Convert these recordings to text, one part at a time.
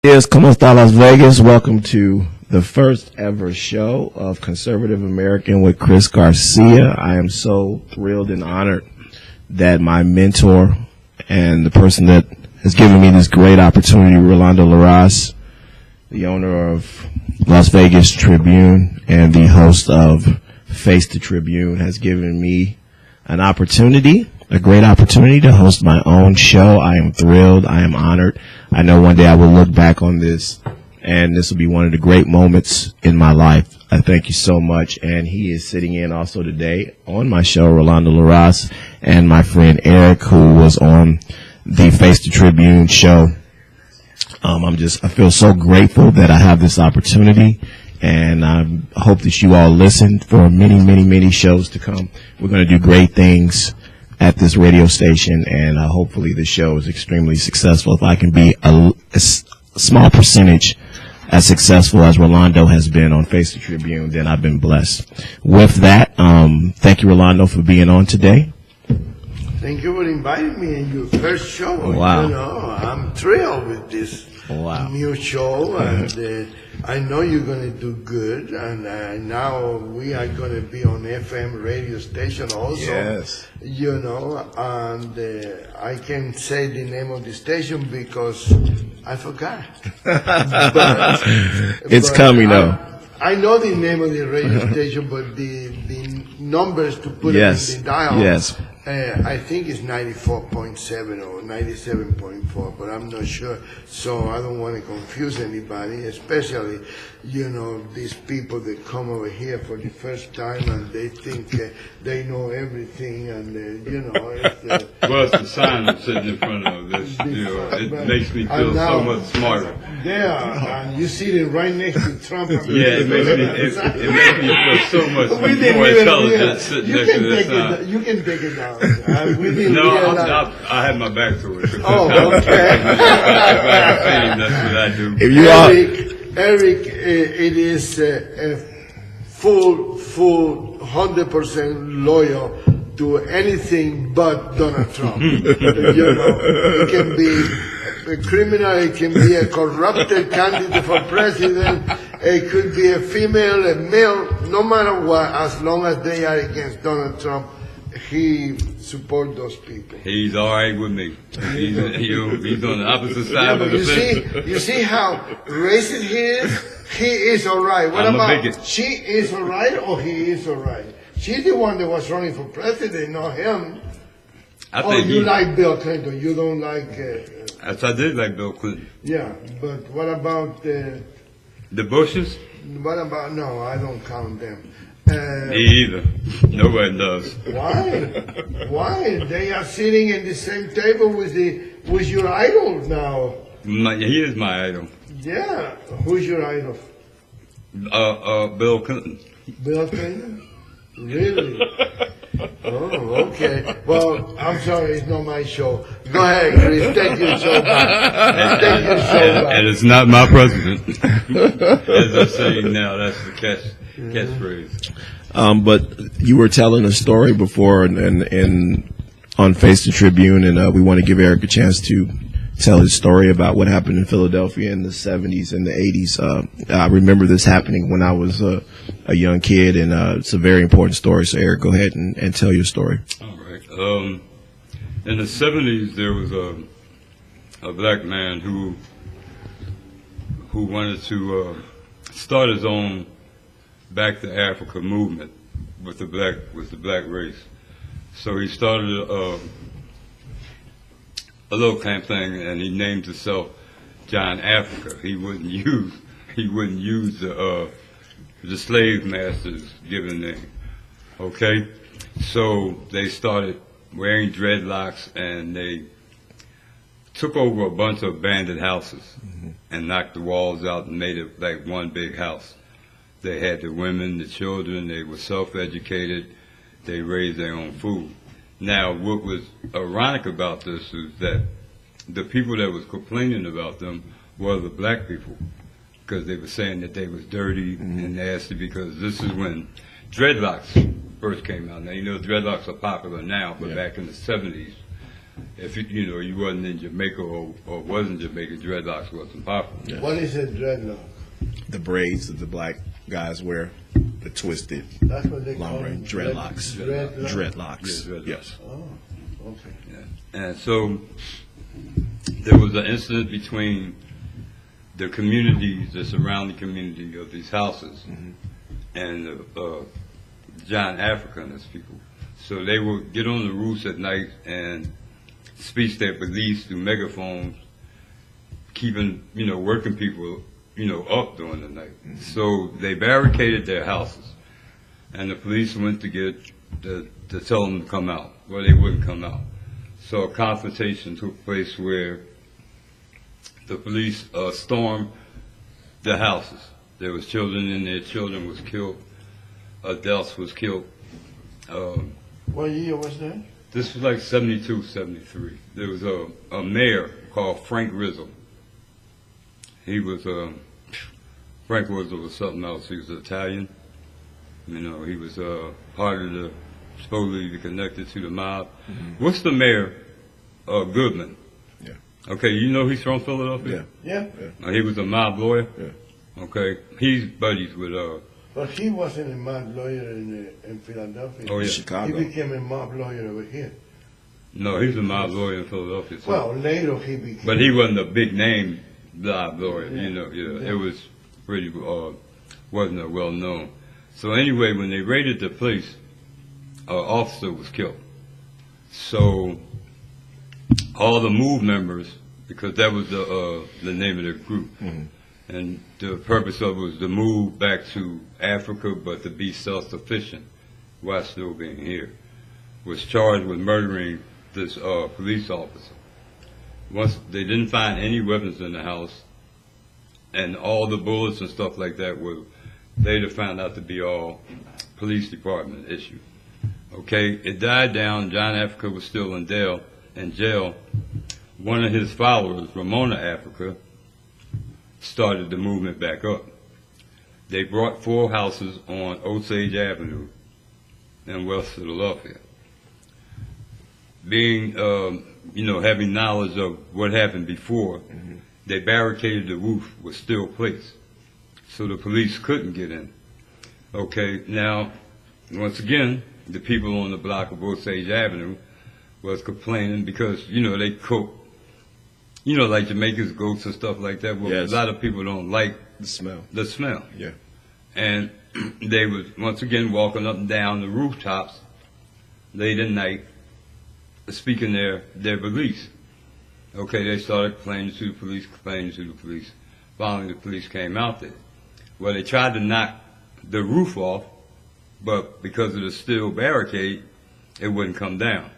Yes, ¿cómo está Las Vegas? Welcome to the first ever show of Conservative American with Chris Garcia. I am so thrilled and honored that my mentor and the person that has given me this great opportunity, Rolando Larraz, the owner of Las Vegas Tribune and the host of Face the Tribune, has given me an opportunity, a great opportunity to host my own show. I am thrilled. I am honored. I know one day I will look back on this, and this will be one of the great moments in my life. I thank you so much. And he is sitting in also today on my show, Rolando Larraz, and my friend Eric, who was on the Face the Tribune show. I feel so grateful that I have this opportunity, and I hope that you all listen for many, many, many shows to come. We're going to do great things at this radio station, and hopefully the show is extremely successful. If I can be a small percentage as successful as Rolando has been on Face the Tribune, then I've been blessed. With that, thank you, Rolando, for being on today. Thank you for inviting me in your first show. Wow. You know, I'm thrilled with this new show, and I know you're going to do good. And now we are going to be on FM radio station also. Yes. You know, and I can say the name of the station because I forgot. It's coming, though. I know the name of the radio station, but the numbers to put it in the dial. Yes. I think it's 94.7 or 97.4, but I'm not sure. So I don't want to confuse anybody, especially, you know, these people that come over here for the first time and they think they know everything, and, you know. It's, well, it's the sign I'm sitting in front of this. You know, it makes me feel so much smarter. There, and you see it right next to Trump. Yeah, it makes me feel so much more intelligent sitting next to this sign. You can take it down. I had my back to it. Oh, okay. That's what I do. Eric, it is a full 100% loyal to anything but Donald Trump. You know, it can be a criminal, it can be a corrupted candidate for president, it could be a female, a male, no matter what, as long as they are against Donald Trump, he support those people. He's all right with me. He's on the opposite side of the fence. You see how racist he is? He is all right. What about she is all right or he is all right? She's the one that was running for president, not him. You like Bill Clinton. You don't like... I did like Bill Clinton. Yeah, but what about... the Bushes? What about... No, I don't count them. Me either. Nobody does. Why? Why? They are sitting in the same table with your idol now. He is my idol. Yeah. Who's your idol? Bill Clinton. Bill Clinton? Really? Oh, okay. Well, I'm sorry, it's not my show. Go ahead, Chris. Take your show back. Take your show back. And it's not my president. As I'm saying now, that's the catchphrase. But you were telling a story before and on Face the Tribune, and we want to give Eric a chance to tell his story about what happened in Philadelphia in the 70s and the 80s. I remember this happening when I was a young kid, and it's a very important story. So, Eric, go ahead and tell your story. All right. In the 70s, there was a black man who wanted to start his own Back to Africa movement with the black race. So he started a little campaign, and he named himself John Africa. He wouldn't use the slave masters given name. Okay, so they started wearing dreadlocks, and they took over a bunch of abandoned houses and knocked the walls out and made it like one big house. They had the women, the children, they were self-educated, they raised their own food. Now, what was ironic about this is that the people that was complaining about them were the black people, because they were saying that they was dirty and nasty, because this is when dreadlocks first came out. Now, you know, dreadlocks are popular now, but back in the 70s, if you wasn't in Jamaica or wasn't Jamaica, dreadlocks wasn't popular. Yeah. What is a dreadlock? The braids that the black guys wear, the twisted, That's what they call long-range dreadlocks. Dreadlocks. Yeah, dreadlocks. Yes. Oh, okay. Yeah. And so there was an incident between the communities, the surrounding community of these houses, and the giant Africanist people. So they would get on the roofs at night and speak their beliefs through megaphones, keeping, working people, up during the night. So they barricaded their houses, and the police went to tell them to come out. Well, they wouldn't come out. So a confrontation took place where the police stormed the houses. There was children in there. Children was killed. Adults was killed. What year was that? This was like 72, 73. There was a mayor called Frank Rizzo. He was, Frank Rizzo was something else. He was Italian. He was part of the, supposedly connected to the mob. What's the mayor? Goodman. Yeah. Okay, he's from Philadelphia? Yeah. He was a mob lawyer? Yeah. Okay, he's buddies with, But he wasn't a mob lawyer in Philadelphia. Oh, yeah. Chicago. He became a mob lawyer over here. No, he was a mob lawyer in Philadelphia. So. Well, later he became. But he wasn't a big name mob lawyer, It was pretty, wasn't a well known. So anyway, when they raided the place, an officer was killed. So all the MOVE members, because that was the name of the group, and the purpose of it was to move back to Africa, but to be self-sufficient while still being here, was charged with murdering this police officer. Once they didn't find any weapons in the house, and all the bullets and stuff like that were later found out to be all police department issue. Okay, it died down. John Africa was still in jail. One of his followers, Ramona Africa, started the movement back up. They brought 4 houses on Osage Avenue in West Philadelphia. Being, having knowledge of what happened before, they barricaded the roof with steel plates, so the police couldn't get in. Okay, now, once again, the people on the block of Osage Avenue was complaining because, they cook, like Jamaica's goats and stuff like that. Well, yes. A lot of people don't like The smell. the smell. Yeah. And they was, once again, walking up and down the rooftops late at night, speaking their beliefs. Okay, they started complaining to the police. Finally, the police came out there. Well, they tried to knock the roof off, but because of the steel barricade, it wouldn't come down.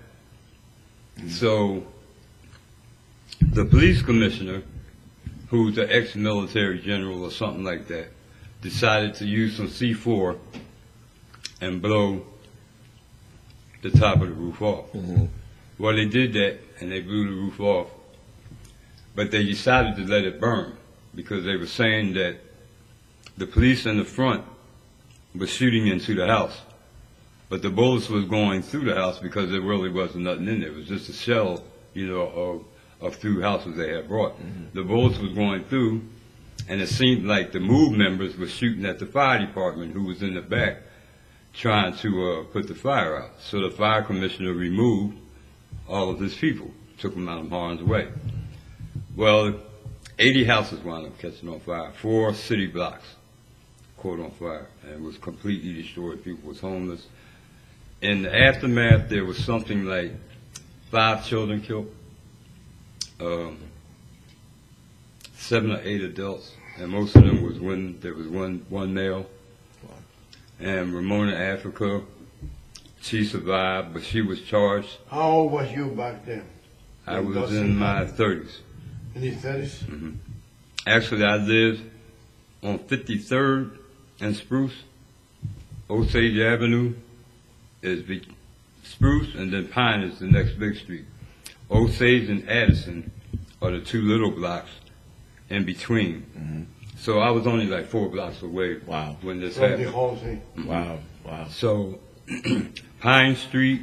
So the police commissioner, who's an ex-military general or something like that, decided to use some C4 and blow the top of the roof off. Well, they did that, and they blew the roof off, but they decided to let it burn because they were saying that the police in the front was shooting into the house, but the bullets was going through the house because there really wasn't nothing in there. It was just a shell, of few houses they had brought. The bullets was going through, and it seemed like the MOVE members were shooting at the fire department, who was in the back trying to put the fire out. So the fire commissioner removed all of his people, took them out of harm's way. Well, 80 houses wound up catching on fire, 4 city blocks caught on fire, and was completely destroyed. People was homeless. In the aftermath, there was something like 5 children killed, 7 or 8 adults, and most of them was there was one male. And Ramona Africa, she survived, but she was charged. How old was you back then? I was in my 30s. In your 30s? Actually, I lived on 53rd and Spruce. Osage Avenue is Spruce, and then Pine is the next big street. Osage and Addison are the 2 little blocks in between. So I was only like 4 blocks away when this From happened. the whole thing. Wow. So Pine Street,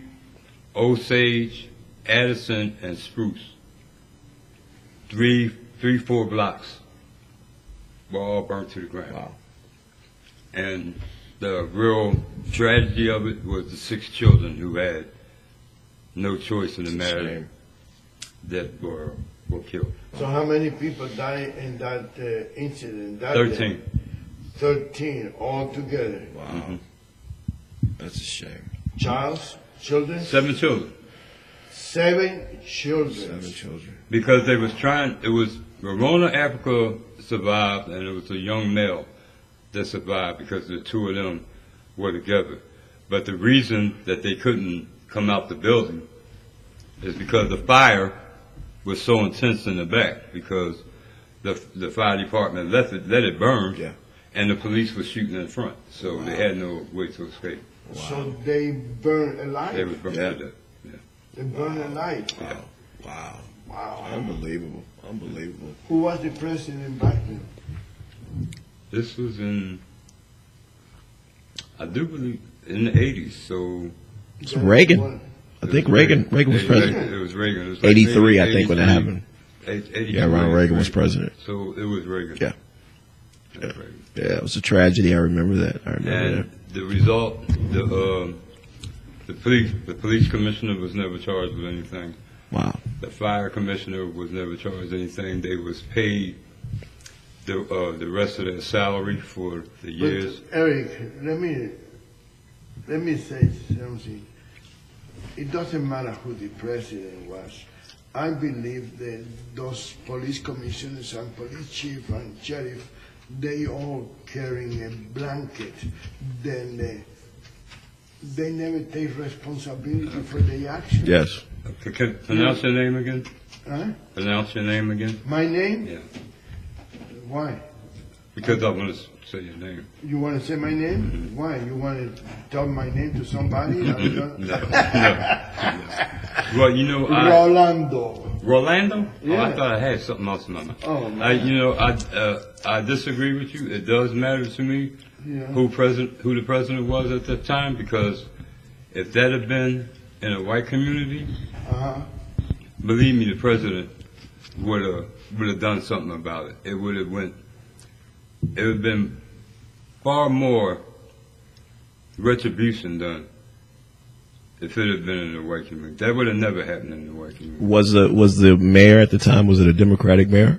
Osage, Addison and Spruce. 4 blocks were all burnt to the ground. Wow. And the real tragedy of it was the 6 children who had no choice in the matter that were killed. So how many people died in that incident? That 13. Day? 13 altogether. Wow. Mm-hmm. That's a shame. Children? 7 children. 7 children. 7 children. Because they was trying, it was Rona Africa survived, and it was a young male that survived because the 2 of them were together. But the reason that they couldn't come out the building is because the fire was so intense in the back, because the fire department let it burn, Yeah. and the police was shooting in front, so they had no way to escape. Wow. So they burned alive. They was burned Yeah. to death. Yeah. They burned alive. Wow. Wow. Wow. Unbelievable. Unbelievable. Who was the president back then? This was in, I do believe, in the 80s, so... It's Reagan. I think Reagan was president. It was Reagan. It was 83, I think, when that happened. 83. Yeah, Ronald Reagan was president. So it was Reagan. Yeah. It was Reagan. Yeah, it was a tragedy. I remember that. And the result, the police commissioner was never charged with anything. Wow. The fire commissioner was never charged with anything. They was paid the rest of their salary for the years. But Eric, let me say something. It doesn't matter who the president was. I believe that those police commissioners and police chief and sheriff, they all carrying a blanket. Then they never take responsibility for their actions. Yes. Can pronounce your name again? Huh? Pronounce your name again? My name? Yeah. Why? Because I want to say your name. You want to say my name? Mm-hmm. Why? You want to tell my name to somebody? No. Well, you know, Rolando. Rolando? Yeah. Oh, I thought I had something else in my mind. Oh, man. I disagree with you. It does matter to me Yeah. who the president was at that time, because if that had been in a white community, Uh-huh. believe me, the president would have done something about it. It would have been far more retribution done if it had been in the white community. That would have never happened in the white community. Was the mayor at the time, was it a Democratic mayor?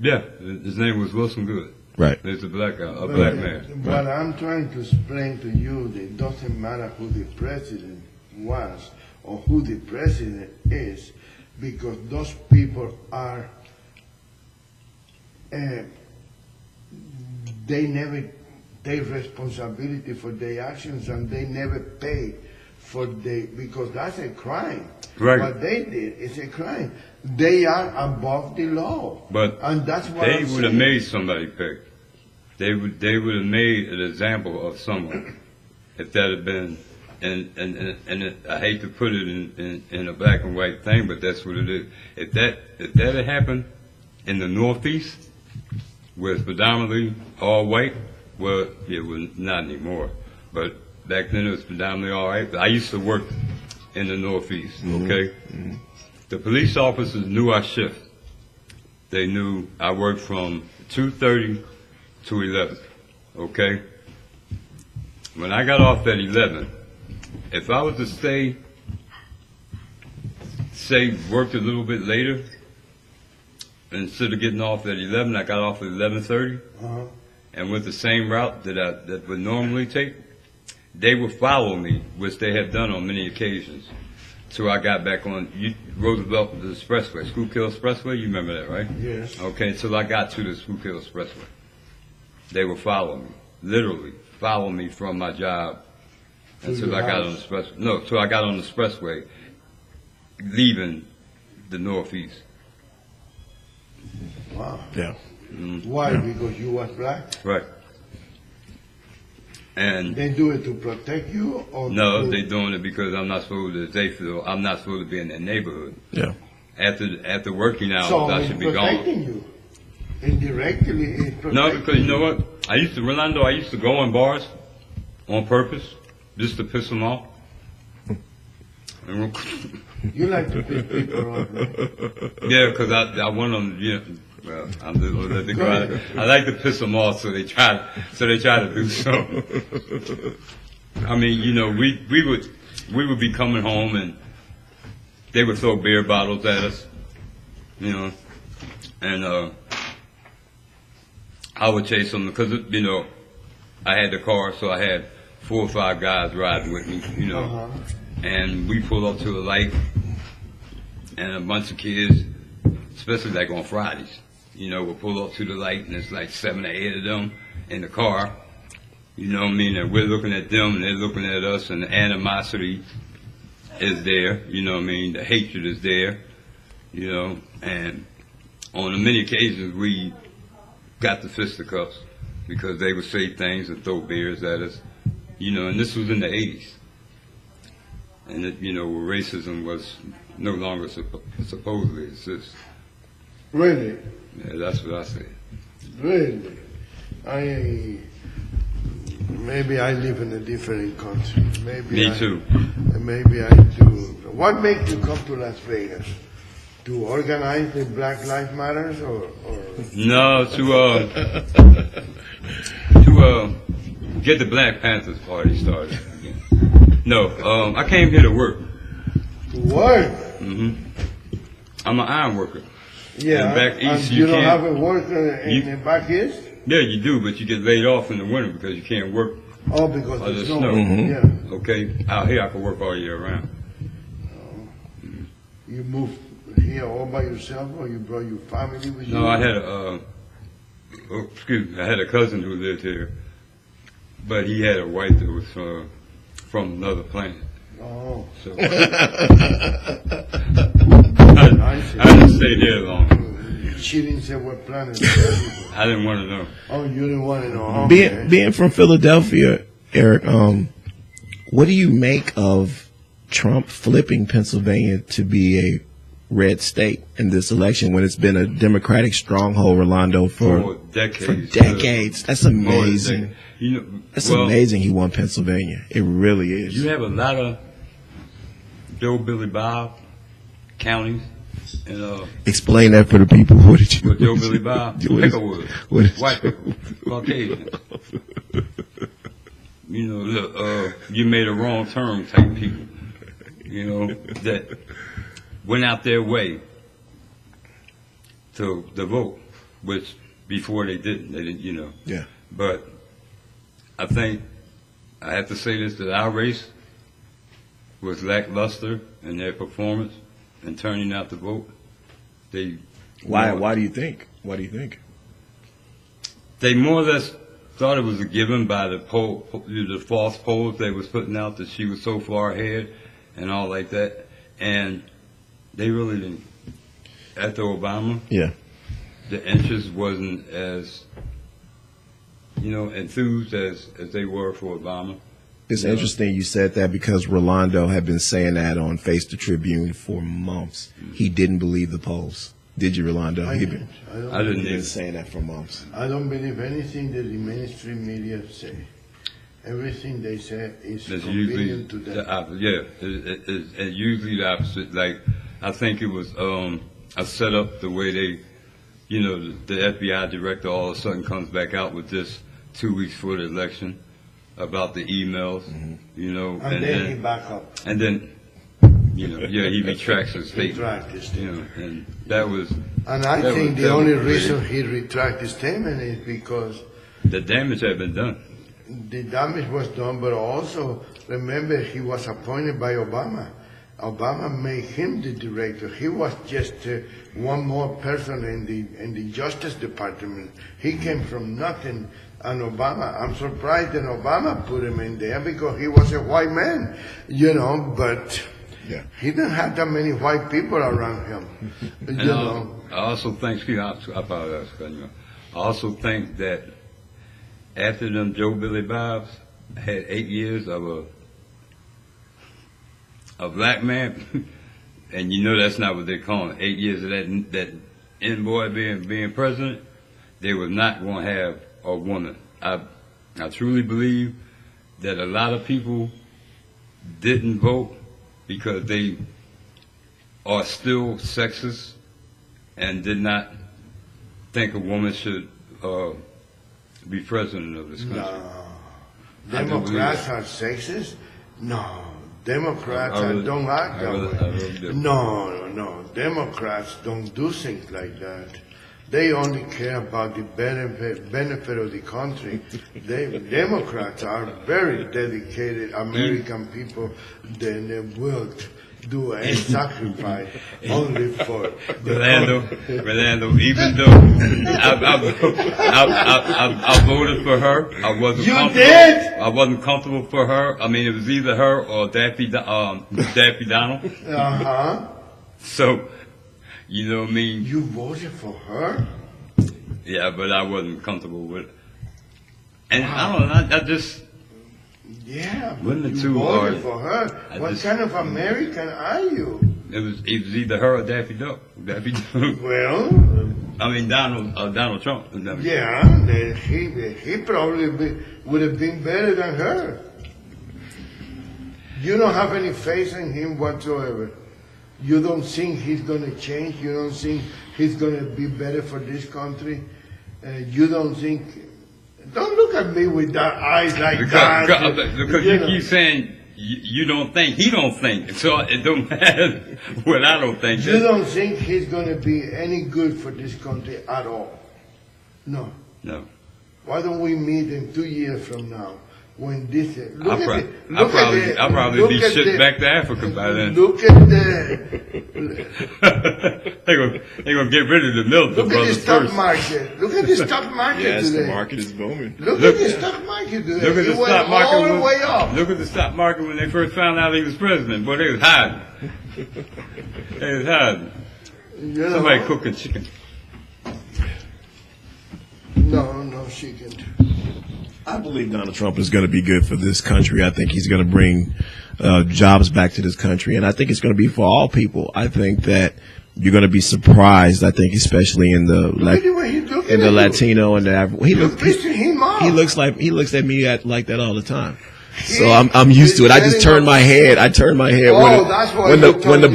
Yeah, his name was Wilson Good. Right. He's a black guy, a But black man. What I'm trying to explain to you, that it doesn't matter who the president was or who the president is, because those people are, they never take responsibility for their actions, and they never pay for because that's a crime. Right. What they did is a crime. They are above the law. And that's what they I'm would have saying. made somebody pay. They would have made an example of someone if that had been. And I hate to put it in a black and white thing, but that's what it is. If that had happened in the Northeast, where it's predominantly all white, well, it was not anymore. But back then it was predominantly all white. I used to work in the Northeast. Okay. Mm-hmm. The police officers knew our shift. They knew I worked from 2:30 to 11. Okay. When I got off at 11, if I was to worked a little bit later, instead of getting off at 11, I got off at 11:30, and went the same route that would normally take, they would follow me, which they have done on many occasions. So I got back on Roosevelt the Expressway, Schuylkill Expressway. You remember that, right? Yes. Okay, until I got to the Schuylkill Expressway, they would follow me, literally follow me from my job until I got on the expressway. No, till I got on the expressway, leaving the Northeast. Wow. Yeah. Mm-hmm. Why? Because you was black? Right. And they do it to protect you, or no, they doing it because I'm not supposed to. They feel I'm not supposed to be in their neighborhood. Yeah. After working hours, so I should be gone. Protecting you. Indirectly, it's protecting. No, because you know what? I used to go in bars on purpose just to piss them off. You like to piss people off, man. Yeah, because I want them. Yeah, well, I'm just gonna let it go out. I like to piss them off, so they try to do something. I mean, you know, we would be coming home and they would throw beer bottles at us, you know, and I would chase them because, you know, I had the car, so I had 4 or 5 guys riding with me, you know, and we pull up to a light, and a bunch of kids, especially like on Fridays, you know, we'll pull up to the light, and it's like 7 or 8 of them in the car, you know what I mean, and we're looking at them, and they're looking at us, and the animosity is there, you know what I mean, the hatred is there, you know, and on many occasions we got the fisticuffs because they would say things and throw beers at us, you know, and this was in the 80s. And, you know, racism was no longer supposedly exist. Really? Yeah, that's what I say. Really? Maybe I live in a different country. Me too. Maybe I do. What made you come to Las Vegas? To organize the Black Lives Matters or? No, to get the Black Panthers party started again. No, I came here to work. To work? Mm-hmm. I'm an iron worker. Yeah. And back east, you don't have a worker in the back east? Yeah, you do, but you get laid off in the winter because you can't work. Oh, because of the snow. Mm-hmm. Yeah. Okay, out here I can work all year round. You moved here all by yourself, or you brought your family with you? No, I had I had a cousin who lived here, but he had a wife that was from another planet. Oh. So I didn't stay there long. She didn't say what planet. I didn't want to know. Oh, you didn't want to know. Okay. Being from Philadelphia, Eric, what do you make of Trump flipping Pennsylvania to be a red state in this election when it's been a Democratic stronghold, Rolando, for decades? That's amazing. You know, that's amazing he won Pennsylvania. It really is. You have a lot of Joe Billy Bob counties. And, explain that for the people. What did you? With Joe Billy Bob, Picklewood, white pickle, Caucasian. You know, look, you made a wrong turn type people. You know, that went out their way to vote, which before they didn't, you know. Yeah. But I think I have to say this, that our race was lackluster in their performance and turning out to vote. Why do you think? Why do you think? They more or less thought it was a given by the false polls they was putting out that she was so far ahead and all like that. And they really didn't. After Obama, yeah, the interest wasn't as, you know, enthused as they were for Obama. It's interesting you said that because Rolando had been saying that on Face the Tribune for months. He didn't believe the polls. Did you, Rolando? I didn't. He'd been saying that for months. I don't believe anything that the mainstream media say. Everything they say is convenient to them. It's usually the opposite. Like, I think it was a setup the way they, you know, the FBI director all of a sudden comes back out with this 2 weeks before the election about the emails, you know. And then he back up. And then, you know, he retracts his statement. You know, and that was. And I think the only reason he retracted his statement is because the damage had been done. The damage was done, but also remember he was appointed by Obama. Obama made him the director. He was just one more person in the Justice Department. He came from nothing. And Obama, I'm surprised that Obama put him in there because he was a white man, you know, but he didn't have that many white people around him, you know. I also think, I apologize, I also think that after them Joe Billy Bobs had 8 years of a black man, and you know that's not what they call it, 8 years of that N-boy being president, they was not going to have a woman. I truly believe that a lot of people didn't vote because they are still sexist and did not think a woman should be president of this country. No. Democrats are sexist? No. Democrats don't act that way. No. Democrats don't do things like that. They only care about the benefit of the country. Democrats are very dedicated American people. They will do a sacrifice only for Rolando, even though I voted for her, I wasn't comfortable. I wasn't comfortable for her. I mean, it was either her or Daffy Donald. So, you know what I mean? You voted for her? Yeah, but I wasn't comfortable with it. And I don't know, I just... Yeah, but wasn't it you too voted hard? For her. What kind of American are you? It was either her or Daffy Duck. Well... I mean, Donald Trump. Yeah, he probably would have been better than her. You don't have any faith in him whatsoever. You don't think he's going to change. You don't think he's going to be better for this country. You don't think... Don't look at me with that eyes like that. Because you keep saying you don't think. He don't think. So it don't matter what I don't think. You don't think he's going to be any good for this country at all? No. No. Why don't we meet in 2 years from now? When this I'll probably be shipped back to Africa by then. Look at the... They're gonna get rid of the milk. Look at the stock market. Look at the stock market yes, today. the market is booming. Look at the stock market today. Look at the stock market all the way up. Look at the stock market when they first found out he was president. Boy, they was hiding. They was hiding. You know, Somebody cooking chicken. No chicken. I believe Donald Trump is going to be good for this country. I think he's going to bring jobs back to this country, and I think it's going to be for all people. I think that you're going to be surprised. I think, especially in the Latino and the he looks at me like that all the time. So I'm used to it. I just turn my head. When the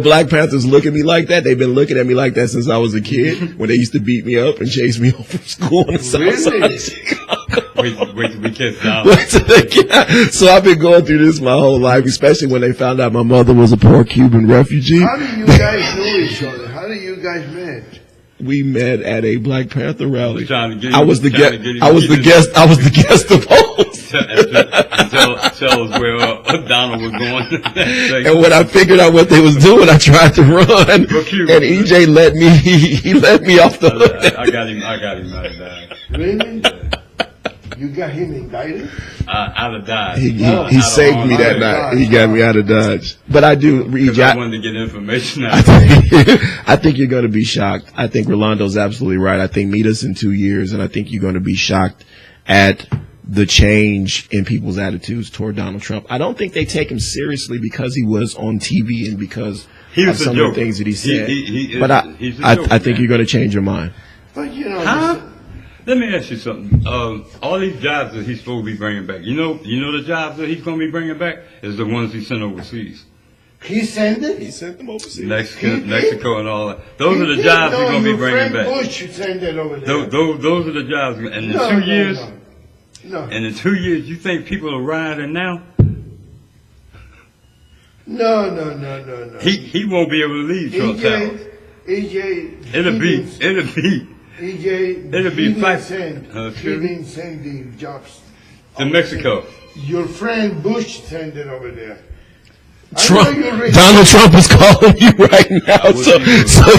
Black Panthers look at me like that, they've been looking at me like that since I was a kid. When they used to beat me up and chase me home from school on the south side of Chicago. Wait till we catch down. So I've been going through this my whole life, especially when they found out my mother was a poor Cuban refugee. How do you guys know each other? How do you guys met? We met at a Black Panther rally. I was the guest of host. Tell us where Donald was going. And when I figured out what they was doing, I tried to run, and EJ let me off the hook. I got him out of Dodge. Really? You got him indicted? Out of Dodge. He saved me that night. He got me out of Dodge. But I do, EJ. I wanted to get information out. I think you're going to be shocked. I think Rolando's absolutely right. I think meet us in 2 years, and I think you're going to be shocked at the change in people's attitudes toward Donald Trump. I don't think they take him seriously because he was on TV and because of some of the things that he said. I think you're going to change your mind. But you know, let me ask you something. All these jobs that he's supposed to be bringing back, you know the jobs that he's going to be bringing back is the ones he sent overseas. He sent it? He sent them overseas. Mexico and all that. Those are the jobs he's going to be bringing back. Bush sent it over there. Those are the jobs. And in 2 years, and in 2 years, you think people are rioting now? No. He won't be able to leave Trump Tower. It'll be he didn't send the jobs to Mexico. Your friend Bush sent it over there. Donald Trump is calling you right now, so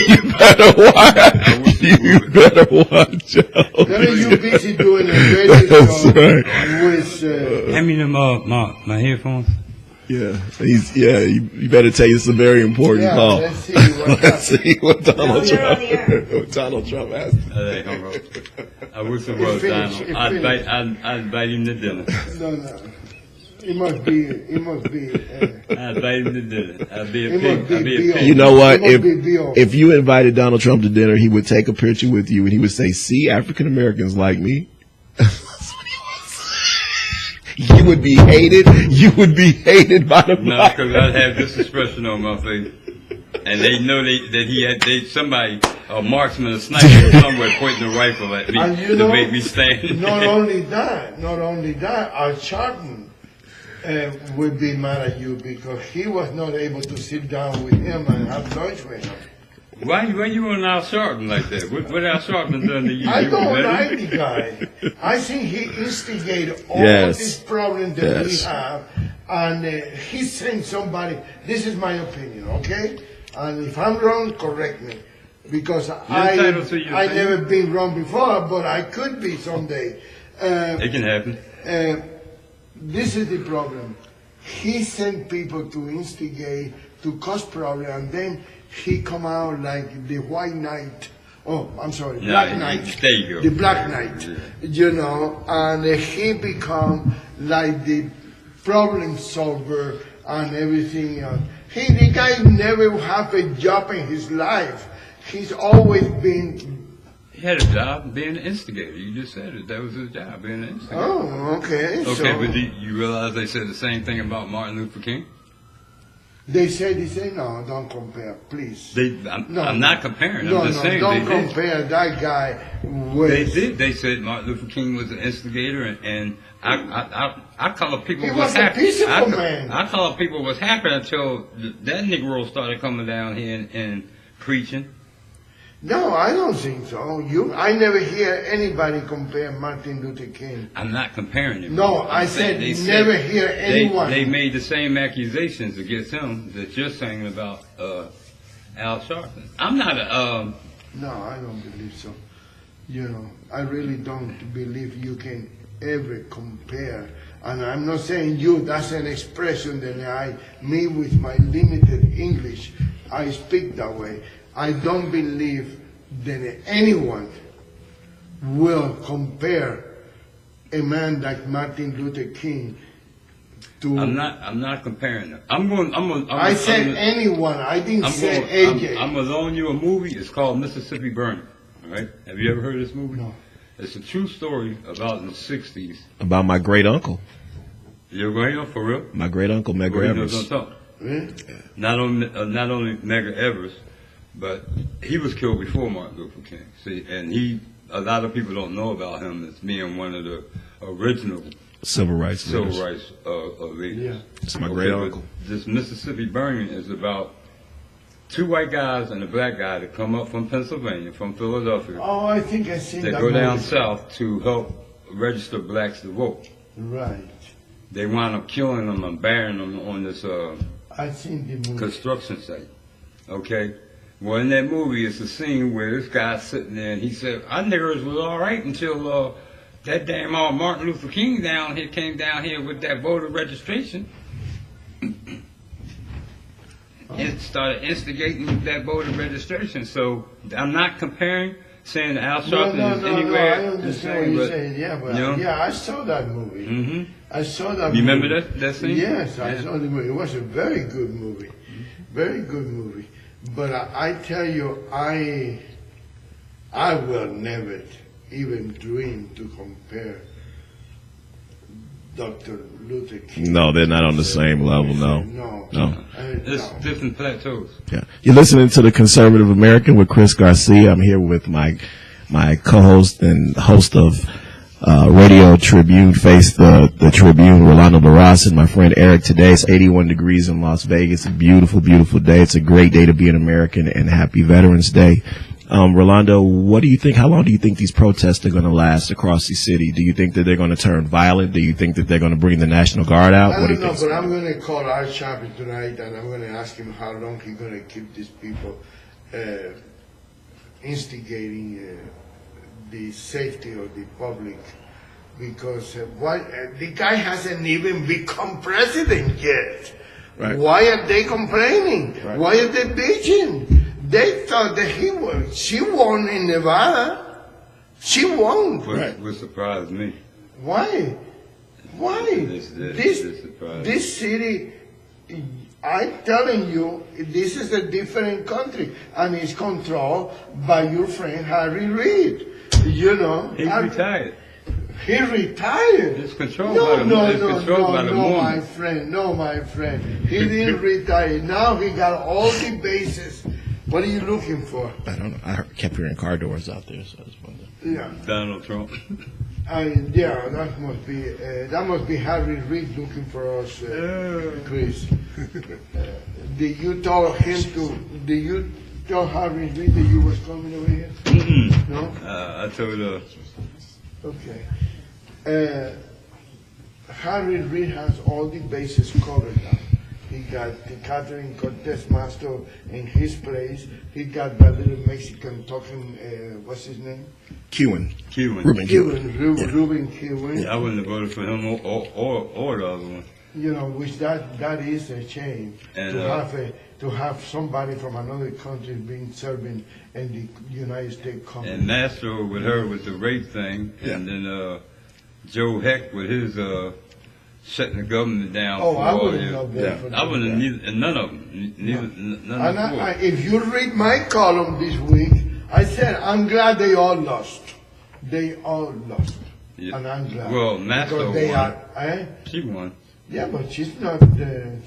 you better watch. You better watch out. You busy doing a radio show with... Hand me my headphones. Yeah, you better take this a very important call. Let's see what Donald Trump asked. I wish it was Donald. I'd invite him to dinner. No. It must be. I'd invite him to dinner. I'd be a pig. You know what? If you invited Donald Trump to dinner, he would take a picture with you and he would say, "See, African Americans like me." you would be hated. You would be hated by the No, black. because I'd have this expression on my face. And they know that he had somebody, a marksman, a sniper somewhere pointing a rifle at me And you to know, make me stand. not only that, our Charlton would be mad at you because he was not able to sit down with him and have lunch with him. Why you on Al Sharpton like that? What Al Sharpton done to you? I You don't better? like the guy. I think he instigated all Yes. these problems that Yes. we have, and he sent somebody. This is my opinion, okay? And if I'm wrong, correct me, because entitled to your I opinion. never been wrong before, but I could be someday. It can happen. This is the problem. He sent people to instigate, to cause problem, and then he come out like the white knight. Oh, I'm sorry, No, black knight. there you go. The black knight, you know, and he become like the problem solver and everything else. The guy never have a job in his life. He's always been. He had a job being an instigator. You just said it. That was his job, being an instigator. Oh, okay. Okay, so but you realize they said the same thing about Martin Luther King? they say, no, don't compare, please. I'm not comparing. I'm just saying don't they did. compare that guy with. They did. They said Martin Luther King was an instigator, and I call people He was was a happy. peaceable man. I call people was happy until that Negro started coming down here and preaching. No, I don't think so. I never hear anybody compare Martin Luther King. I'm not comparing him. No, I'm I saying said never hear anyone. They made the same accusations against him that you're saying about Al Sharpton. I'm not a. No, I don't believe so. You know, I really don't believe you can ever compare. And I'm not saying you, that's an expression that me with my limited English, I speak that way. I don't believe that anyone will compare a man like Martin Luther King to. I'm not comparing them. I said anyone. I didn't say AJ. I'm gonna loan you a movie. It's called Mississippi Burning. All right? Have you ever heard of this movie? No. It's a true story about in the '60s. About my great uncle. You're going for real? My great uncle, Medgar Well, he knows Evers. what I'm talking. Really? Not only Medgar Evers, but he was killed before Martin Luther King. See, and a lot of people don't know about him as being one of the original Civil rights leaders. leaders. Yeah. It's my great but uncle. This Mississippi Burning is about two white guys and a black guy that come up from Pennsylvania, from Philadelphia. Oh, I think I seen They that go down movie. south to help register blacks to vote. Right. They wind up killing them and burying them on this I seen the movie. construction site. Okay? Well, in that movie, it's a scene where this guy's sitting there and he said, our niggers was all right until that damn Martin Luther King came down here with that voter registration. It started instigating with that voter registration. So I'm not comparing, saying Al Sharpton is anywhere. I understand what you're saying. Yeah, but you know? yeah, I saw that movie. Mm-hmm. I saw that. You movie. remember that scene? Yes, I Yeah. saw the movie. It was a very good movie, very good movie. But I tell you, I will never even dream to compare Dr. Luther King. No, they're not on the same level. No. No. It's different plateaus. Yeah. You're listening to the Conservative American with Chris Garcia. I'm here with my co-host and host of Radio Tribune, Face the Tribune, Rolando Larraz, and my friend Eric. Today it's 81 degrees in Las Vegas. A beautiful, beautiful day. It's a great day to be an American, and happy Veterans Day. Rolando, what do you think? How long do you think these protests are going to last across the city? Do you think that they're going to turn violent? Do you think that they're going to bring the National Guard out? I What do don't you know, think? but I'm going to call our chaplain tonight, and I'm going to ask him how long he's going to keep these people instigating the safety of the public, because the guy hasn't even become president yet. Right. Why are they complaining? Right. Why are they bitching? They thought that she won in Nevada. She won. What surprised me. Why? This surprised me. This city, I'm telling you, this is a different country, and it's controlled by your friend Harry Reid. You know. He's retired. He retired. It's controlled by the movement. my friend. No, my friend. He didn't retire. Now he got all the bases. What are you looking for? I don't know. I kept hearing car doors out there, so I was wondering. Yeah. Donald Trump. Yeah, that must be Harry Reid looking for us, Chris. Did you tell Harry Reid that you was coming over here? Mm-mm. No? I told her. Okay. Harry Reid has all the bases covered now. He got the Catherine Cortez Master in his place. He got that little Mexican talking, what's his name? Ruben Cuban. Ruben Cuban. Yeah, I wouldn't have voted for him or the other one. You know, which that is a shame to have somebody from another country being serving in the United States Congress. And Mastro with her with the rape thing, and then Joe Heck with his shutting the government down. Oh, for I all wouldn't years. have voted for I wouldn't have neither, none of them. None of them. If you read my column this week, I said I'm glad they all lost. They all lost, Yeah. and I'm glad. Well, Mastro because won. She won. Yeah, but she's not compared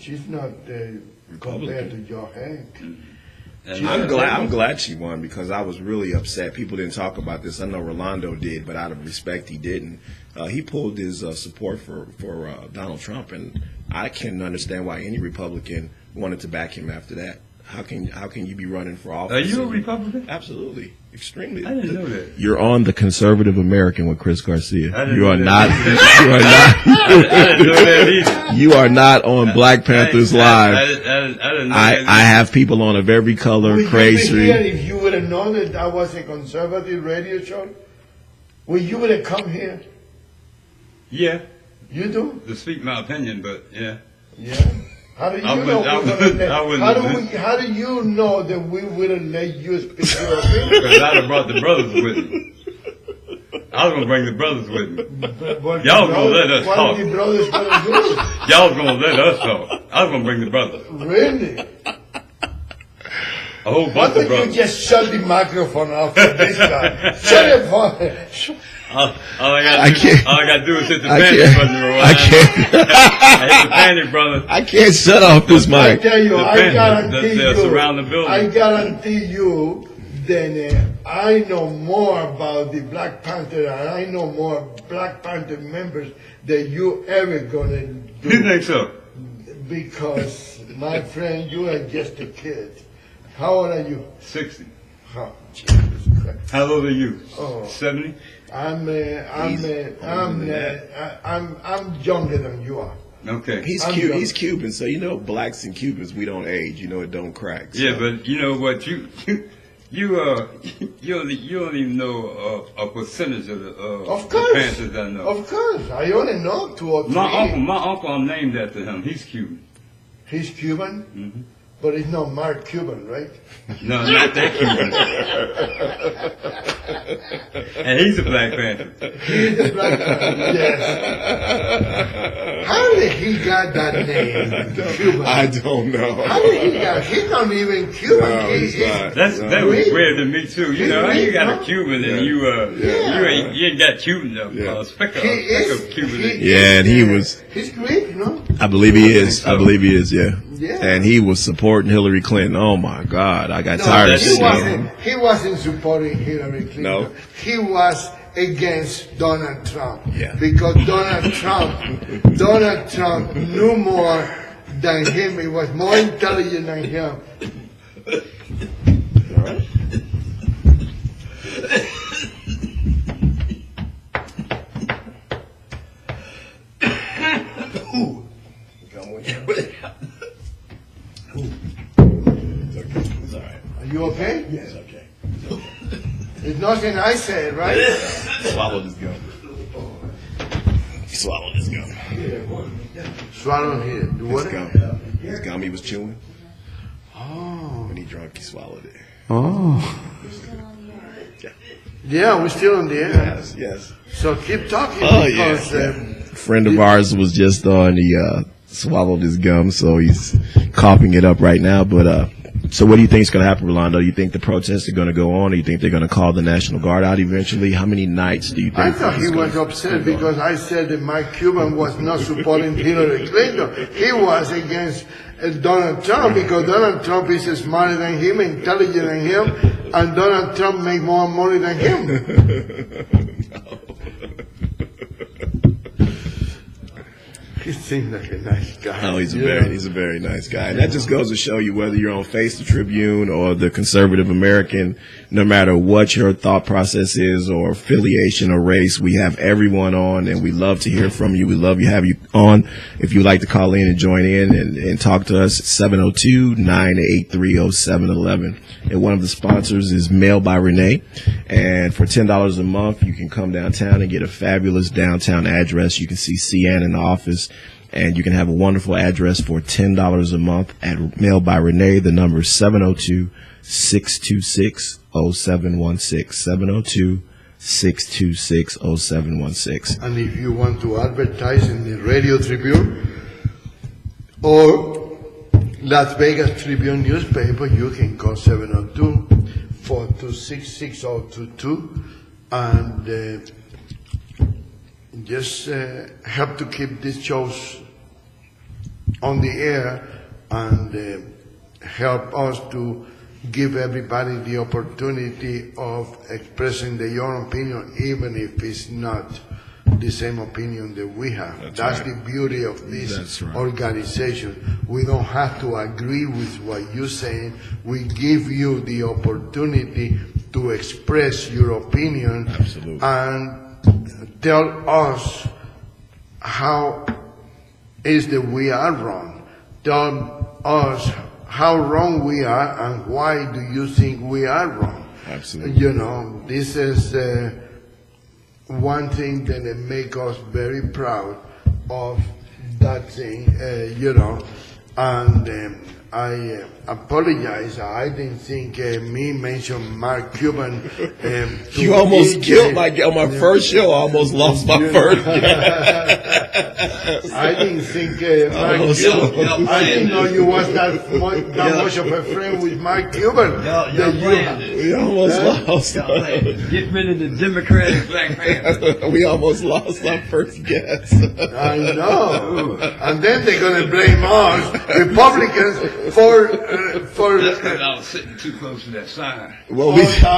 to Joe Heck. And I'm glad she won because I was really upset. People didn't talk about this. I know Rolando did, but out of respect, he didn't. He pulled his support for Donald Trump, and I can't understand why any Republican wanted to back him after that. How can you be running for office? Are you a Republican? Absolutely, extremely. I didn't know that. You're on the Conservative American with Chris Garcia. I didn't You know are that. not. You are I didn't know that either. not. You are not on Black Panthers Live. I didn't know that I have people on of every color, Would you be crazy. here if you would have known that was a conservative radio show? Would you would have come here? Yeah, You do? to speak my opinion, but yeah. Yeah. How do you I know? wouldn't How do you know that we wouldn't let you speak your opinion? Because I'd have brought the brothers with me. I was going to bring the brothers with me. Y'all was going to let us what talk. What are the brothers going to do? Y'all was going to let us talk. I was going to bring the brothers. Really? A whole Why bunch of don't you brothers. just shut the microphone off for this guy? Shut it off. All I I can't- got to do is hit the I panic can't- button. Rolando. I can't. I hit the panic, brother. I can't shut off this I mic. tell you, They'll surround the building. I guarantee you, then I know more about the Black Panther, and I know more Black Panther members than you ever gonna do. You think so? Because, my friend, you are just a kid. How old are you? 60. Oh, Jesus Christ. How old are you? Oh. 70? I'm younger than you are. Okay. He's I'm Cuban. young. He's Cuban, so you know blacks and Cubans we don't age. You know it don't crack. So. Yeah, but you know what? You don't even know a percentage of the Of course. the Panthers I know. Of course. I only know 2 or 3. My uncle, I'm named after him. He's Cuban. He's Cuban, Mm-hmm. but he's not Mark Cuban, right? No, not that Cuban. And he's a Black Panther. He's a Black man, yes. How did he got that name, Cuban? I don't know. How did he got? He's not even Cuban. No, he's not. That was Greek. weird to me too. You know, how you got a Cuban and you Yeah. ain't got Cuban speck of Cuban. Yeah, and he was. He's Greek, no? I believe he is. so. I believe he is. Yeah. Yeah. And he was supporting Hillary Clinton. Oh my God, I got tired of he seeing wasn't. him. He wasn't supporting Hillary Clinton. No. He was against Donald Trump. Yeah. Because Donald Trump knew more than him. He was more intelligent than him. All right. Ooh. Come with you. It's all right. Are you okay? It's okay. It's nothing I said, right? Swallow this gum. Swallow this gum. Swallow here. Do This what? gum. This gum he was chewing. Oh. When he drunk, he swallowed it. Oh. Yeah. Yeah, we're still on the air. Yes. Yes. So keep talking Oh because yeah. A friend of ours was just on. He swallowed his gum, so he's coughing it up right now. But So what do you think is going to happen, Rolando? Do you think the protests are going to go on, or you think they're going to call the National Guard out eventually? How many nights do you think? I thought he was upset because I said that Mike Cuban was not supporting Hillary Clinton. He was against Donald Trump because Donald Trump is smarter than him, intelligent than him, and Donald Trump make more money than him. He seems like a nice guy. Oh, he's a very nice guy. And that just goes to show you whether you're on Face the Tribune or the Conservative American, no matter what your thought process is or affiliation or race, we have everyone on, and we love to hear from you. We love you, have you on. If you'd like to call in and join in and talk to us, 702-983-0711. And one of the sponsors is Mail by Renee. And for $10 a month, you can come downtown and get a fabulous downtown address. You can see Cian in the office, and you can have a wonderful address for $10 a month at Mail by Renee. The number is 702-626-0716, 702-626-0716. And if you want to advertise in the Radio Tribune or Las Vegas Tribune newspaper, you can call 702-426-6022 and just help to keep these shows on the air and help us to give everybody the opportunity of expressing their own opinion, even if it's not the same opinion that we have. That's right. The beauty of this organization. We don't have to agree with what you're saying. We give you the opportunity to express your opinion. Absolutely. And tell us how is that we are wrong. Tell us how wrong we are and why do you think we are wrong. Absolutely. You know, this is one thing that make us very proud of that thing, you know, and I apologize. I didn't think me mention Mark Cuban. You almost killed on my first show. I almost lost my first. I didn't think Mark Cuban. I didn't know you was that much of a friend with Mark Cuban. We almost lost. Get rid of the Democratic Black Panther. We almost lost our first guest. I know. And then they're going to blame us, Republicans, for That's because I was sitting too close to that sign. Well,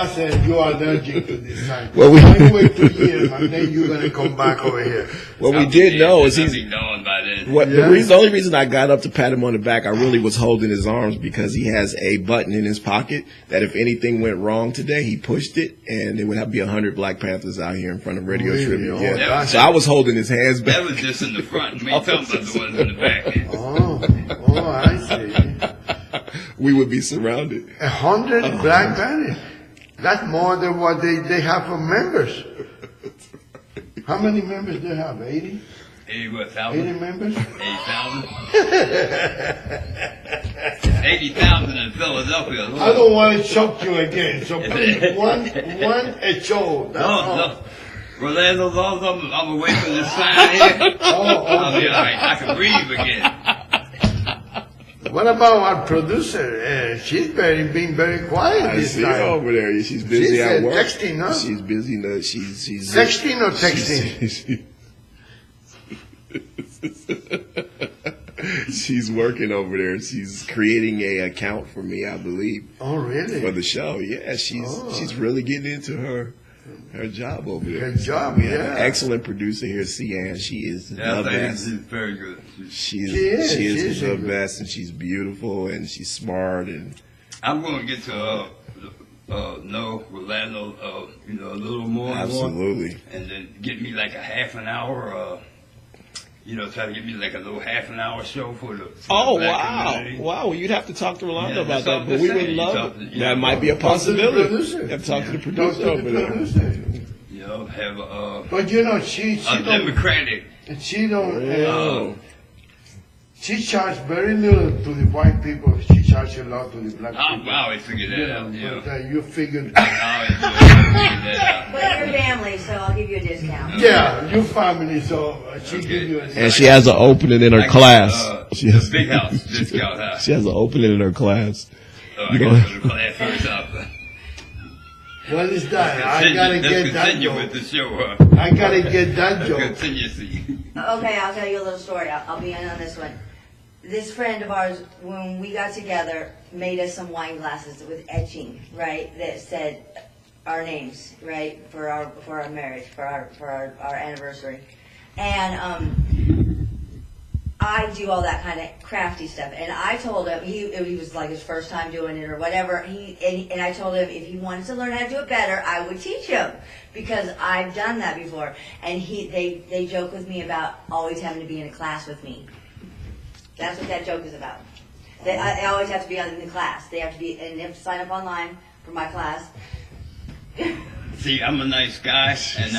said you are allergic to this sign. Well, I wait 2 years and then you're going to come back over here. What we did know is he's gone by then. The only reason I got up to pat him on the back, I really was holding his arms because he has a button in his pocket that if anything went wrong today, he pushed it and there would have to be 100 Black Panthers out here in front of Radio Tribune. Yeah. So I was holding his hands back. That was just in the front. We ain't talking about the ones in the back. Oh, I see. We would be surrounded. 100 Black Panthers. That's more than what they have for members. How many members they have? 80? 80,000. 80 members? 80,000. 80,000 in Philadelphia. I don't want to shock you again. So please, one a show. No. Rolando Larraz, I'm away from this sign here. I'll be all right. I can breathe again. What about our producer? She's being very quiet this time. I see her over there. She's busy at work. Texting, huh? She's busy. She's texting or texting? She's working over there. She's creating a account for me, I believe. Oh, really? For the show. Yeah, she's really getting into her job over there. Her job, we have an excellent producer here, Cian. She is the best. She's very good. She is the best, and she's beautiful, and she's smart. And I'm going to get to know Rolando, a little more. Absolutely. And then get me like a half an hour. Try to get me like a little half an hour show for the. Wow! Well, you'd have to talk to Rolando about that, but we would love it. That might be a possibility. You have to talk to the producer over there. Have a. But she Democratic. She don't. She charged very little to the white people. She charged a lot to the black people. I always figured that out. But you figured. I always figured that out. But you're family, so I'll give you a discount. Yeah, your family, so she give you a discount. And she has an opening in her class. She has big house discount. She has an opening in her class. I got to the class first up. What is that? I gotta get that Continue joke. with the show, huh? I gotta get that joke. Continue, see. Okay, I'll tell you a little story. I'll be in on this one. This friend of ours, when we got together, made us some wine glasses with etching, right, that said our names, right, for our marriage, for our anniversary. And I do all that kind of crafty stuff. And I told him, he was like his first time doing it or whatever, and I told him if he wanted to learn how to do it better, I would teach him, because I've done that before. And they joke with me about always having to be in a class with me. That's what that joke is about. I always have to be in the class. They have to sign up online for my class. See, I'm a nice guy, and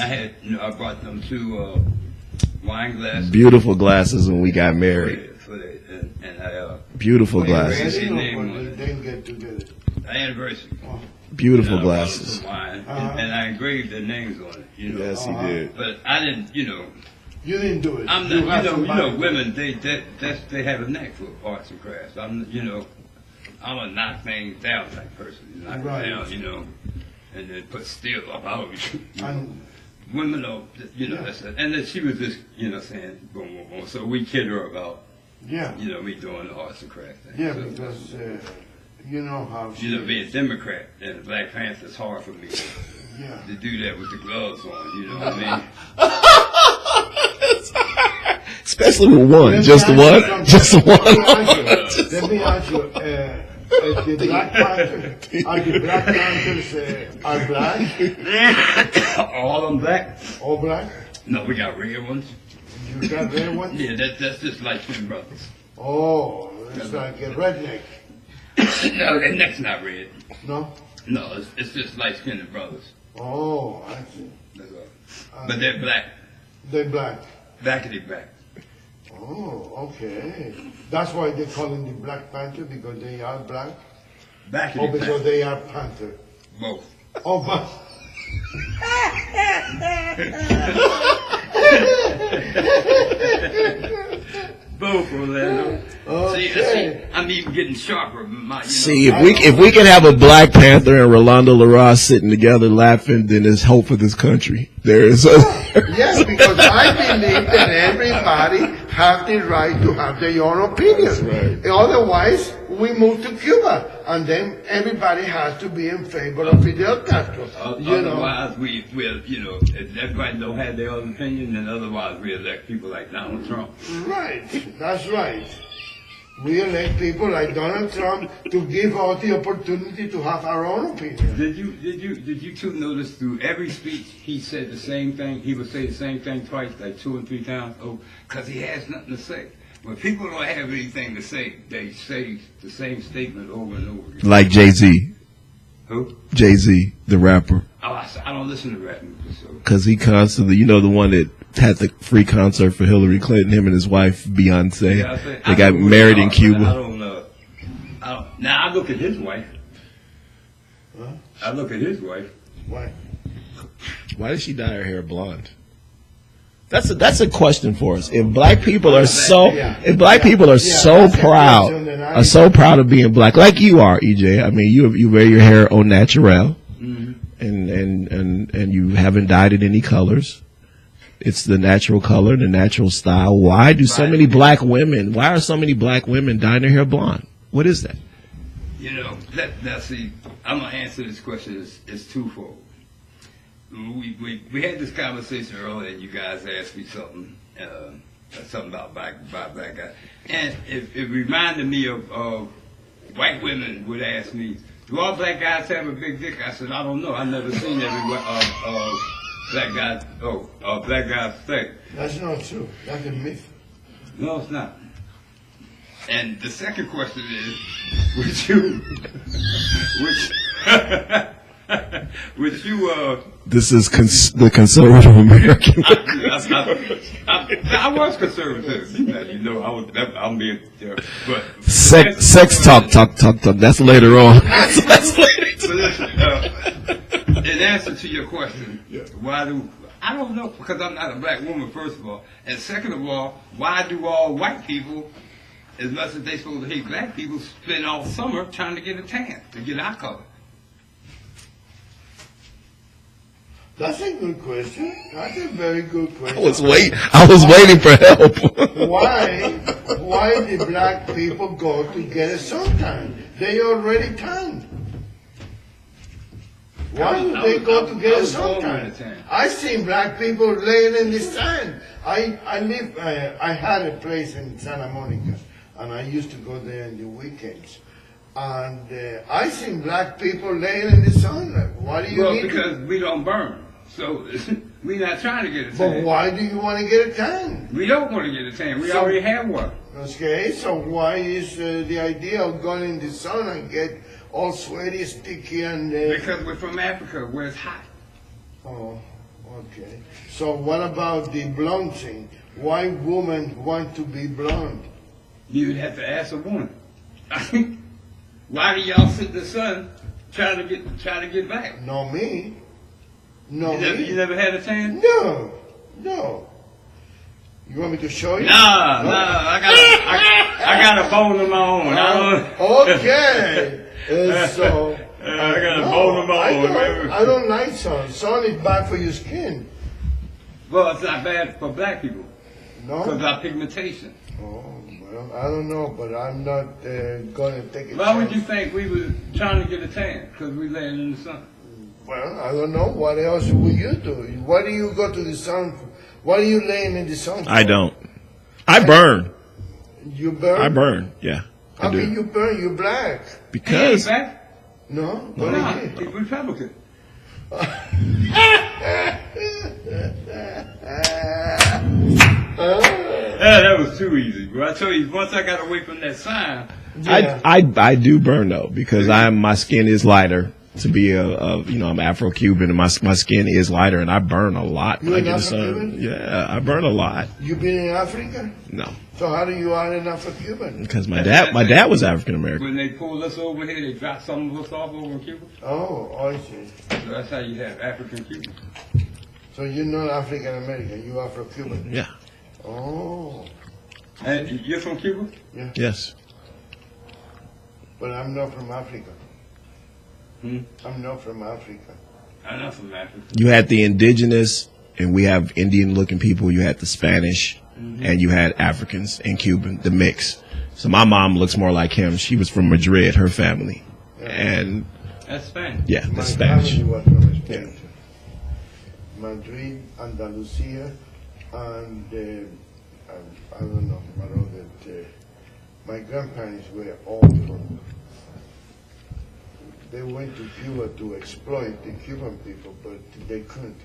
I brought them 2 wine glasses. Beautiful glasses when we got married. Beautiful glasses. Didn't get together. Anniversary. Beautiful And I brought them glasses. some wine, and I engraved their names on it. Yes, he did. But I didn't, You didn't do it. I'm not, women, they have a knack for arts and crafts. I'm a knock things down type person. Knock Right. it down, and then put steel up out of you. And Women know, that's it. And then she was just, saying, boom, boom, boom. So we kid her about, yeah, me doing the arts and crafts thing. yeah, So, because you know how she being a Democrat and a Black Panther, it's hard for me yeah. to do that with the gloves on, you know what I mean? Especially with one. Let Just me one? ask you Just something. one? Let me ask you, the Black Panthers, are the Black Panthers are black? All of them black? All black? No, we got red ones. You got red ones? Yeah, that's just like twin brothers. Oh, it's like a redneck. No, their neck's not red. No? No, it's just light skinned brothers. Oh, I see. That's all. But they're black. They're black. Blackity black. Oh, okay. That's why they call them the Black Panther, because they are black? Blackity Or because black. they are panther? Both. Oh, but... Both, Rolando. Okay. See, I'm even getting sharper. See, if we can have a Black Panther and Rolando Larraz sitting together laughing, then there's hope for this country. There is. Yes, because I believe that everybody has the right to have their own opinion. That's right. Otherwise, we move to Cuba, and then everybody has to be in favor of Fidel Castro. Otherwise, we'll, if everybody don't have their own opinion, then otherwise we elect people like Donald Trump. Right, that's right. We elect people like Donald Trump to give us the opportunity to have our own opinion. Did you two notice through every speech he said the same thing? He would say the same thing twice, like 2 and 3 times. Oh, because he has nothing to say. When people don't have anything to say, they say the same statement over and over again. Like Jay-Z. Who? Jay-Z, the rapper. Oh, I don't listen to rap music. So. Because he constantly, the one that had the free concert for Hillary Clinton, him and his wife, Beyonce. Yeah, they got married in Cuba. I don't know. Now, I look at his wife. Huh? I look at his wife. Why? Why did she dye her hair blonde? That's a question for us. If black people are so proud of being black, like you are, EJ. I mean, you wear your hair au naturel, and you haven't dyed it any colors. It's the natural color, the natural style. Why are so many black women dyeing their hair blonde? What is that? See, I'm gonna answer this question. It's twofold. We had this conversation earlier, and you guys asked me something about black guys, and it reminded me of white women would ask me, "Do all black guys have a big dick?" I said, "I don't know. I've never seen every black guy's dick." That's not true. That's a myth. No, it's not. And the second question is, would you This is the conservative American. I was conservative. I'm being but sex talk. That's later on. That's later. So listen, in answer to your question, I don't know, because I'm not a black woman, first of all, and second of all, why do all white people as much as they supposed to hate black people, spend all summer trying to get a tan, to get our color. That's a good question. That's a very good question. I was waiting for help. Why did black people go to get a suntan? They already tanned. Why would they go to get a suntan? I seen black people laying in the sand. I had a place in Santa Monica, and I used to go there in the weekends. And I seen black people laying in the sun. Why do you need because we don't burn. So we're not trying to get a tan. But why do you want to get a tan? We don't want to get a tan. We already have one. Okay, so why is the idea of going in the sun and get all sweaty, sticky, and... Because we're from Africa, where it's hot. Oh, okay. So what about the blonde thing? Why women want to be blonde? You would have to ask a woman. Why do y'all sit in the sun trying to get back? No, me. No, you never had a tan? No. You want me to show you? No. I got a bone of my own. Okay. So I got a bone of my own. I don't like sun. Sun is bad for your skin. Well, it's not bad for black people. No. Because of our pigmentation. Oh, well, I don't know, but I'm not going to take it. Why would you think we were trying to get a tan? Because we laying in the sun. Well, I don't know. What else would you do? Why do you go to the sun? Why are you laying in the sun? I don't. I burn. You burn? I burn, yeah. How can you burn? You're black. Because... No? What is he? He's Republican. That was too easy. But I tell you, once I got away from that sign... Yeah. I do burn, though, because my skin is lighter. To be I'm Afro-Cuban, and my skin is lighter, and I burn a lot when I get the sun. Yeah, I burn a lot. You been in Africa? No. So how do you are an Afro-Cuban? Because my dad was African-American. When they pulled us over here, they dropped some of us off over in Cuba. Oh, I see. So that's how you have African-Cuban. So you're not African-American, you're Afro-Cuban? Yeah. Oh. And you're from Cuba? Yeah. Yes. But I'm not from Africa. I'm not from Africa. I'm not from Africa. You had the indigenous, and we have Indian-looking people. You had the Spanish, and you had Africans and Cuban, the mix. So my mom looks more like him. She was from Madrid, her family. Yeah. And that's Spanish. Yeah, my Spanish. family was from Spain. Yeah. Madrid, Andalusia, and I don't know, my grandparents were all from... They went to Cuba to exploit the Cuban people, but they couldn't.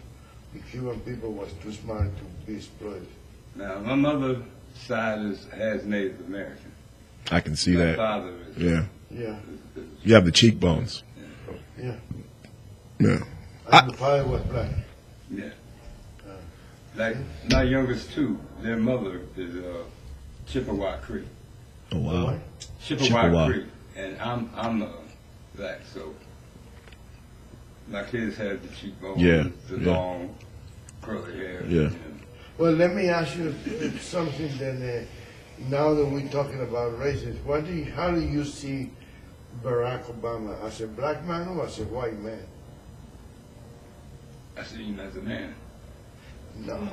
The Cuban people was too smart to be exploited. Now, my mother's side has Native American. I can see my that. Father is. Yeah. You have the cheekbones. Yeah. Yeah. And the father was black. Yeah. Like my youngest two, their mother is Chippewa Creek. Oh wow. Chippewa Creek, and I'm black, so my kids have the cheekbones, the long curly hair. Yeah. You know. Well, let me ask you something then. Now that we're talking about races, how do you see Barack Obama, as a black man or as a white man? I see him as a man. No,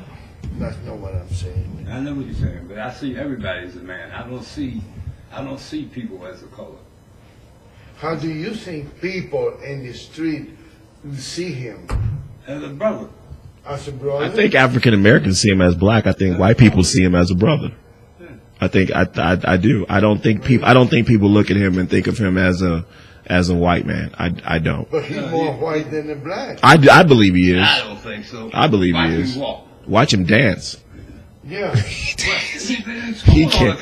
that's not what I'm saying. I know what you're saying, but I see everybody as a man. I don't see people as a color. How do you think people in the street see him? As a brother. As a brother? I think African Americans see him as black. I think white people see him as a brother. I think I do. I don't think people look at him and think of him as a white man. I don't. But he's more white than a black. I believe he is. I don't think so. I believe he is. Watch him dance. Yeah. He can't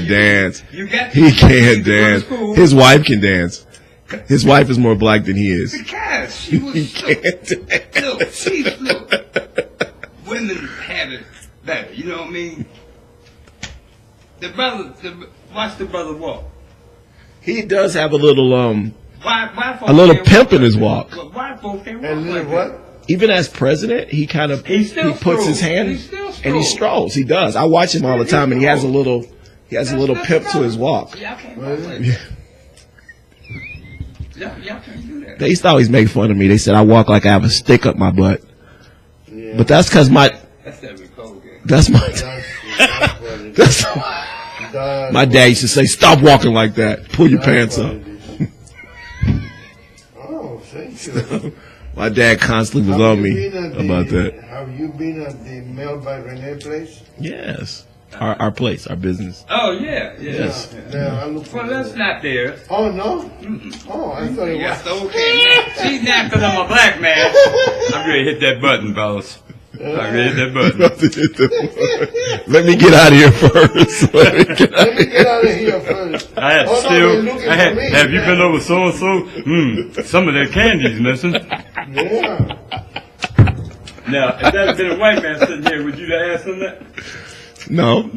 dance. He can't dance. His wife can dance. His wife is more black than he is. Because she was look, women have it better, you know what I mean? Watch the brother walk. He does have a little White pimp in his walk. White folks can't walk a little like what? that. even as president, he kind of he puts his hand and he strolls. He does. I watch him all the time, and he has a little pimp to his walk. Y'all can't do that. They used to always make fun of me. They said I walk like I have a stick up my butt. Yeah. But that's because my dad used to say, "Stop walking like that. Pull your pants up." Oh, thank you. My dad constantly was on me about that. Have you been at the Mail by Rene place? Yes. Our place, our business. Oh, yeah. Yes. Yeah, well, that's not there. Oh, no? Mm-mm. Oh, I thought it was. Okay. She's not because I'm a black man. I'm ready to hit that button, fellas. I'm ready to hit that button. Let me get out of here first. Let me get out of here first. I had have you been over so-and-so? Some of their candy's missing. Yeah. Now, if that had been a white man sitting here, would you have asked him that? No.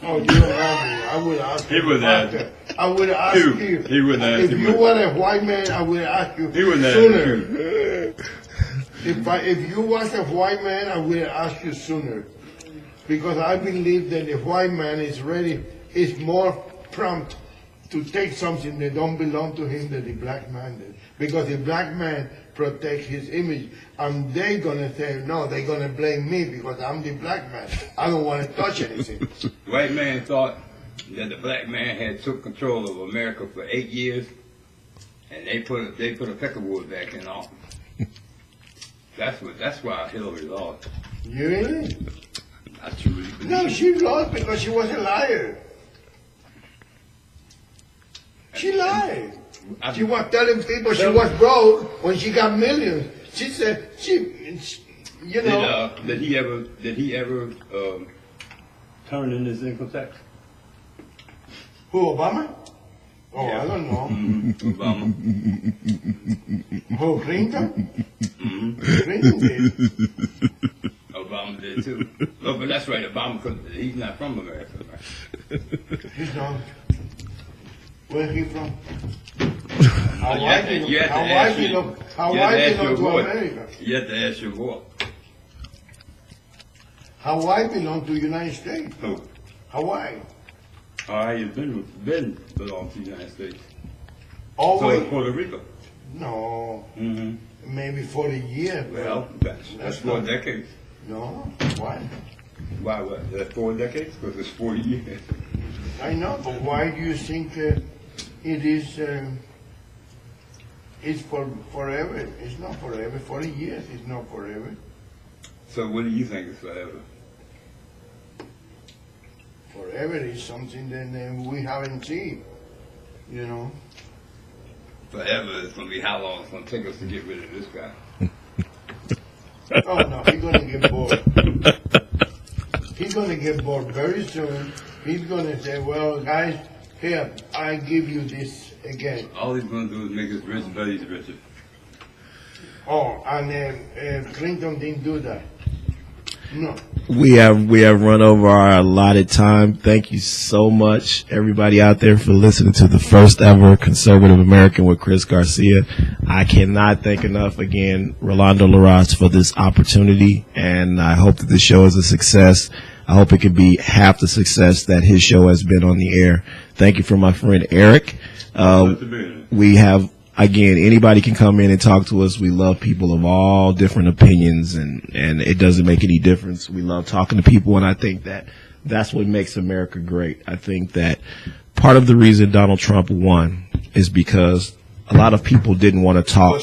Oh, you don't have me. I would ask you. He would ask. I would ask you. He wouldn't ask you. If you were a white man, I would ask you he wouldn't sooner. If you was a white man, I would ask you sooner. Because I believe that the white man is more prompt to take something that don't belong to him than the black man did. Because the black man protects his image. And they're going to say, no, they're going to blame me because I'm the black man. I don't want to touch anything. The white man thought that the black man had took control of America for 8 years, and they put a peckerwood back in office. That's why Hillary lost. You really? I truly believe. No, she lost because she was a liar. She lied. She was telling people she was broke when she got millions. She said you know. Did he ever turn in his income tax? Who, Obama? Oh, yeah. I don't know. Obama. Who, Clinton? Clinton did. Obama did too. Oh, but that's right. Obama, he's not from America, right? He's not. Where's he from? How white you belong to America? You have to ask your boy. Hawaii belong to the United States. Who? Hawaii. Hawaii has been belong to the United States. Always. So Puerto Rico. No. Mm-hmm. Maybe 40 years. Well, that's 4 decades. No. Why? Why what? That's 4 decades? Because it's 40 years. I know, but why do you think it is? It's for forever. It's not forever. 40 years is not forever. So what do you think is forever? Forever is something that we haven't seen. You know. Forever is going to be how long it's going to take us to get rid of this guy. Oh no, he's going to get bored. He's going to get bored very soon. He's going to say, well, guys, here, I give you this again. All he's going to do is make his rich buddies richer. Oh, and Clinton didn't do that. No. We have run over our allotted time. Thank you so much, everybody out there, for listening to the first ever Conservative American with Chris Garcia. I cannot thank enough again, Rolando Larraz, for this opportunity, and I hope that the show is a success. I hope it could be half the success that his show has been on the air. Thank you for my friend Eric. We have, again, anybody can come in and talk to us. We love people of all different opinions, and it doesn't make any difference. We love talking to people, and I think that that's what makes America great. I think that part of the reason Donald Trump won is because a lot of people didn't want to talk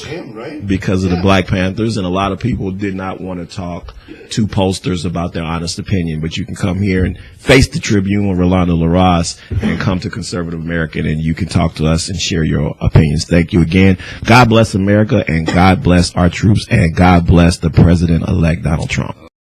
because of the Black Panthers, and a lot of people did not want to talk to posters about their honest opinion. But you can come here and face the Tribune with Rolando Larraz and come to Conservative American, and you can talk to us and share your opinions. Thank you again. God bless America, and God bless our troops, and God bless the President-elect Donald Trump.